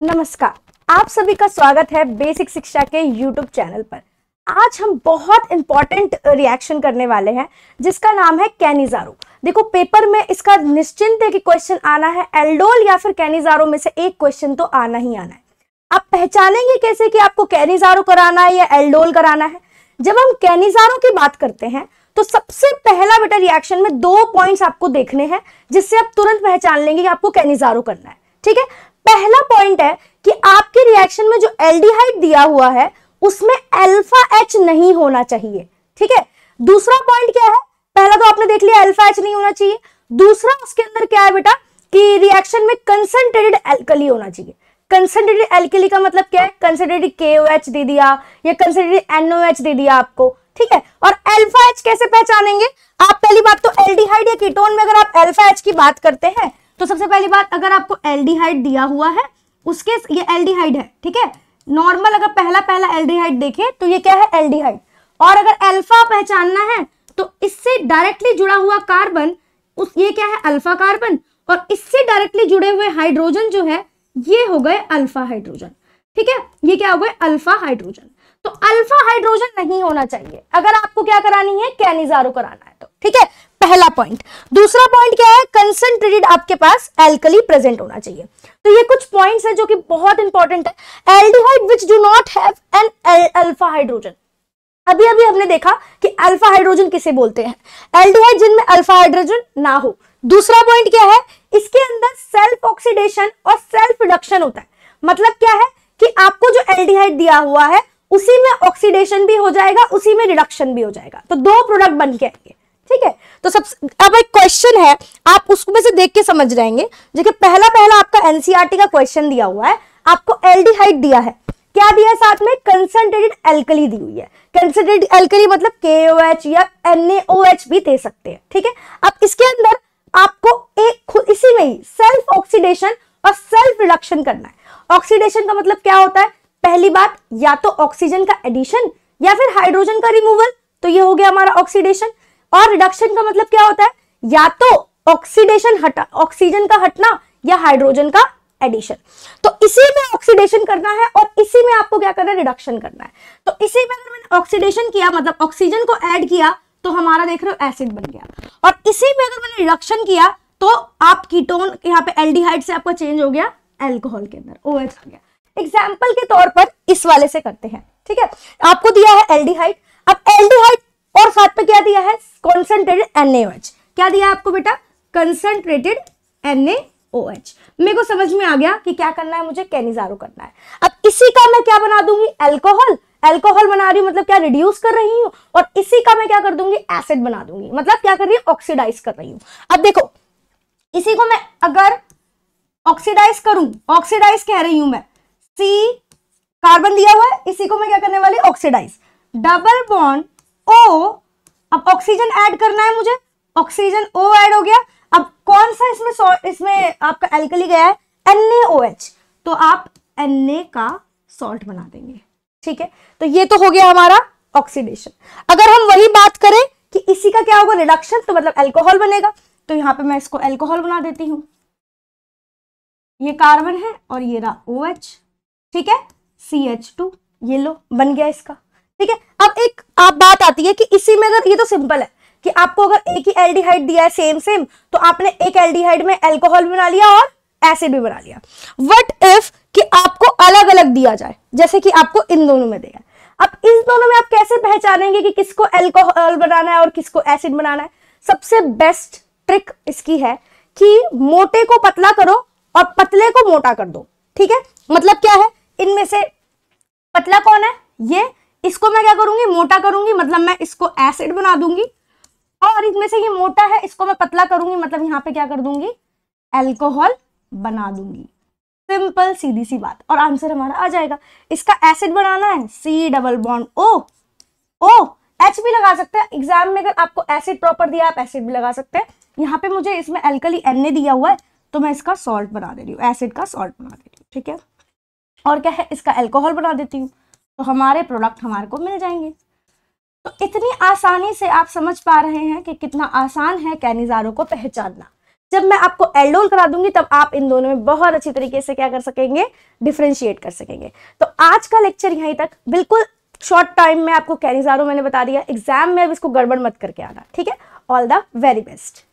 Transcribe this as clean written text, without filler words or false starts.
नमस्कार, आप सभी का स्वागत है बेसिक शिक्षा के YouTube चैनल पर। आज हम बहुत इंपॉर्टेंट रिएक्शन करने वाले हैं जिसका नाम है कैनिजारो। देखो पेपर में इसका निश्चिंत है कि क्वेश्चन आना है, एल्डोल या फिर कैनिजारो में से एक क्वेश्चन तो आना ही आना है। आप पहचानेंगे कैसे कि आपको कैनिजारो कराना है या एल्डोल कराना है? जब हम कैनिजारो की बात करते हैं तो सबसे पहला बेटा रिएक्शन में 2 पॉइंट्स आपको देखने हैं जिससे आप तुरंत पहचान लेंगे कि आपको कैनिजारो करना है। ठीक है, पहला पॉइंट है कि आपके रिएक्शन में जो एल्डिहाइड दिया हुआ है उसमें अल्फा एच नहीं होना चाहिए। ठीक है, दूसरा पॉइंट क्या है? पहला तो आपने देख लिया अल्फा एच नहीं होना चाहिए। दूसरा उसके अंदर क्या है बेटा कि रिएक्शन में कंसंट्रेटेड एल्कली होना चाहिए। कंसंट्रेटेड एल्कली का मतलब क्या है? कंसंट्रेटेड KOH दे दिया या कंसंट्रेटेड NOH दे दिया आपको। ठीक है, और अल्फा एच कैसे पहचानेंगे आप? पहली बात तो एल्डिहाइड या कीटोन में अगर आप अल्फा एच की बात करते हैं तो सबसे पहली बात, अगर आपको एल्डिहाइड दिया हुआ है उसके, ये एल्डिहाइड है, ठीक है, नॉर्मल अगर पहला एल्डिहाइड देखें तो ये क्या है? एल्डिहाइड। और अगर अल्फा पहचानना है तो इससे डायरेक्टली जुड़ा हुआ कार्बन, ये क्या है? Alpha carbon. और इससे डायरेक्टली जुड़े हुए हाइड्रोजन जो है ये हो गए अल्फा हाइड्रोजन। ठीक है, ये क्या हो गए? Alpha hydrogen. तो अल्फा हाइड्रोजन नहीं होना चाहिए अगर आपको क्या करानी है? कैनिजारो कराना है तो। ठीक है, पहला पॉइंट। दूसरा पॉइंट क्या है? कंसंट्रेटेड आपके पास एल्कली प्रेजेंट होना चाहिए। तो ये कुछ पॉइंट्स है जो कि बहुत इंपॉर्टेंट है। Aldehyde which do not have an alpha hydrogen. अभी हमने देखा कि अल्फा हाइड्रोजन किसे बोलते हैं? एल्डिहाइड जिनमें अल्फा हाइड्रोजन ना हो। दूसरा पॉइंट क्या है? इसके अंदर सेल्फ ऑक्सीडेशन और सेल्फ रिडक्शन होता है। मतलब क्या है कि आपको जो एल्डिहाइड दिया हुआ है उसी में ऑक्सीडेशन भी हो जाएगा, उसी में रिडक्शन भी हो जाएगा, तो 2 प्रोडक्ट बन के आएंगे। ठीक है, तो सब अब एक क्वेश्चन है, आप उसमें से देख के समझ जाएंगे। देखिए पहला आपका NCERT का क्वेश्चन दिया हुआ है, आपको एल्डिहाइड दिया है, क्या दिया है साथ में? कंसंट्रेटेड एल्कली दी हुई है। कंसंट्रेटेड एल्कली मतलब KOH या NaOH भी दे सकते हैं। ठीक है, अब इसके अंदर आपको एक इसी में ही सेल्फ ऑक्सीडेशन और सेल्फ रिडक्शन करना है। ऑक्सीडेशन का मतलब क्या होता है? पहली बात, या तो ऑक्सीजन का एडिशन या फिर हाइड्रोजन का रिमूवल, तो ये हो गया हमारा ऑक्सीडेशन। और रिडक्शन का मतलब क्या होता है? या तो ऑक्सीजन का हटना या हाइड्रोजन का एडिशन। तो इसी में ऑक्सीडेशन करना है और इसी में आपको क्या करना है? रिडक्शन करना है। तो इसी में अगर मैंने ऑक्सीडेशन किया मतलब ऑक्सीजन को ऐड किया तो हमारा देख रहे हो एसिड बन गया। और इसी में अगर मैंने रिडक्शन किया तो आप कीटोन, यहाँ पे एल्डिहाइड से आपका चेंज हो गया अल्कोहल के अंदर, OH आ गया। एग्जाम्पल के तौर पर इस वाले से करते हैं। ठीक है, आपको दिया है एल्डिहाइड, अब एल्डिहाइड और साथ में क्या दिया है? Concentrated NaOH। क्या दिया है आपको बेटा? Concentrated NaOH। मेरे को समझ में आ गया कि क्या करना है, मुझे कैनिजारो करना है। अब इसी का मैं क्या बना दूंगी? अल्कोहल। अल्कोहल बना रही हूं मतलब क्या? रिड्यूस कर रही हूं। और इसी का मैं क्या कर दूंगी? एसिड बना दूंगी, मतलब क्या कर रही हूं? ऑक्सीडाइज कर रही हूं। अब देखो इसी को मैं अगर ऑक्सीडाइज करूं, ऑक्सीडाइज कह रही हूं मैं, C कार्बन दिया हुआ है, इसी को मैं क्या करने वाली? ऑक्सीडाइज। डबल बॉन्ड O, अब ऑक्सीजन ऐड करना है मुझे, ऑक्सीजन O ऐड हो गया। अब कौन सा इसमें आपका एल्कली गया है? NaOH, तो आप Na का सॉल्ट बना देंगे। ठीक है, तो ये तो हो गया हमारा ऑक्सीडेशन। अगर हम वही बात करें कि इसी का क्या होगा? रिडक्शन, तो मतलब अल्कोहल बनेगा, तो यहां पे मैं इसको अल्कोहल बना देती हूं। ये कार्बन है और ये रहा OH। ठीक है, CH2, ये लो बन गया इसका। ठीक है, अब एक आप बात आती है कि इसी में अगर, ये तो सिंपल है कि आपको अगर एक ही एल्डिहाइड दिया है सेम तो आपने एक एल्डिहाइड में अल्कोहल बना लिया और एसिड भी बना लिया। व्हाट इफ कि आपको अलग अलग दिया जाए, जैसे कि आपको इन दोनों में दिया है। अब इस दोनों में आप कैसे पहचानेंगे कि किसको अल्कोहल बनाना है और किसको एसिड बनाना है? सबसे बेस्ट ट्रिक इसकी है कि मोटे को पतला करो और पतले को मोटा कर दो। ठीक है, मतलब क्या है? इनमें से पतला कौन है? ये, इसको मैं क्या करूंगी? मोटा करूंगी, मतलब मैं इसको एसिड बना दूंगी। और इनमें से ये मोटा है, इसको मैं पतला करूंगी, मतलब यहां पे क्या कर दूंगी? अल्कोहल बना दूंगी। सिंपल सीधी सी बात, और आंसर हमारा आ जाएगा। इसका एसिड बनाना है, C double bond O H भी लगा सकते हैं। एग्जाम में अगर आपको एसिड प्रॉपर दिया आप एसिड भी लगा सकते हैं। यहाँ पे मुझे इसमें एल्कली Na दिया हुआ है तो मैं इसका सॉल्ट बना दे रही हूँ, एसिड का सॉल्ट बना दे रही हूँ। ठीक है, और क्या है? इसका अल्कोहल बना देती हूँ, तो हमारे प्रोडक्ट हमारे को मिल जाएंगे। तो इतनी आसानी से आप समझ पा रहे हैं कि कितना आसान है कैनिजारो को पहचानना। जब मैं आपको एल्डोल करा दूंगी तब आप इन दोनों में बहुत अच्छी तरीके से क्या कर सकेंगे, डिफरेंशिएट कर सकेंगे। तो आज का लेक्चर यहीं तक, बिल्कुल शॉर्ट टाइम में आपको कैनिज़ारो मैंने बता दिया, एग्जाम में अब इसको गड़बड़ मत करके आना, ठीक है। All the very best.